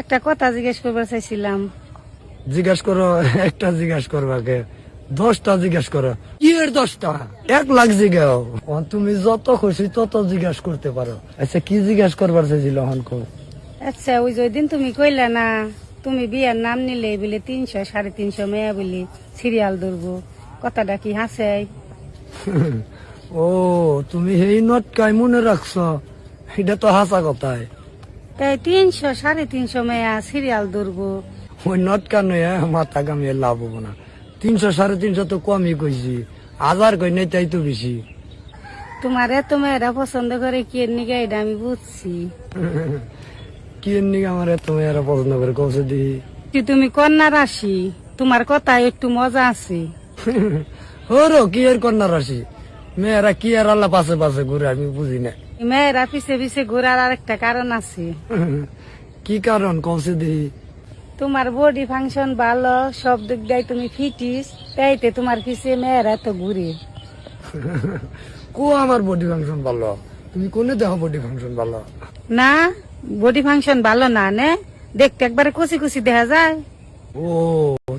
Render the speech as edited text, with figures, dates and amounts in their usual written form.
একটা কথা জিজ্ঞেস করবার চাইছিলাম। জিজ্ঞাস করো, একটা জিজ্ঞাস করবাকে 10টা জিজ্ঞাস করো। কি এর 10টা? 1 লাখ জিজ্ঞাও। তুমি যত খুশি তত জিজ্ঞাস করতে পারো। আচ্ছা, কি জিজ্ঞাস করবার চাইছিল হনকো? আচ্ছা, ওই যে ওই দিন তুমি কইলা না তুমি বিয়ার নাম নিলে বলে 300 350 মেয়া বলি সিরিয়াল ধরবো, কথাটা কি হাসে? ও, তুমি এই নটকাই মনে রাখছো? এটা তো হাসা কথাই। তাই 300 350 মেয়া সিরিয়াল ধরবো। ওই নটকা নয়, মাথা কামিয়ে লাভ হবো না। 300 350 তো কমই কইছি, 1000 কই নাই তাই তো বেশি। তোমার এত মেয়েরা পছন্দ করে কি এর নিগে এটা আমি বুঝছি। কি এর নিকে আমার এত মেয়েরা পছন্দ করে কৌশে দিই? কি তুমি কন্যা রাশি, তোমার কথা একটু মজা আছে। ওরো কি এর কন্যা রাশি? মেয়েরা কি আর আল্লাহ পাশে পাশে ঘুরে আমি বুঝি না। মেয়েরা পিছে পিছে ঘোরার আরেকটা কারণ আছে। কি কারণ কৌশে দিই? তোমার বডি ফাংশন ভালো, সব দিক দিয়ে তুমি ফিটিস, তাইতে তোমার পিছে মেয়েরা তো ঘুরে। কো আমার বডি ফাংশন ভালো? তুমি কোনে দেখো বডি ফাংশন ভালো? না, বডি ফাংশন ভালো না নে, দেখতে একবারে কুচি কুচি দেখা যায়। ও,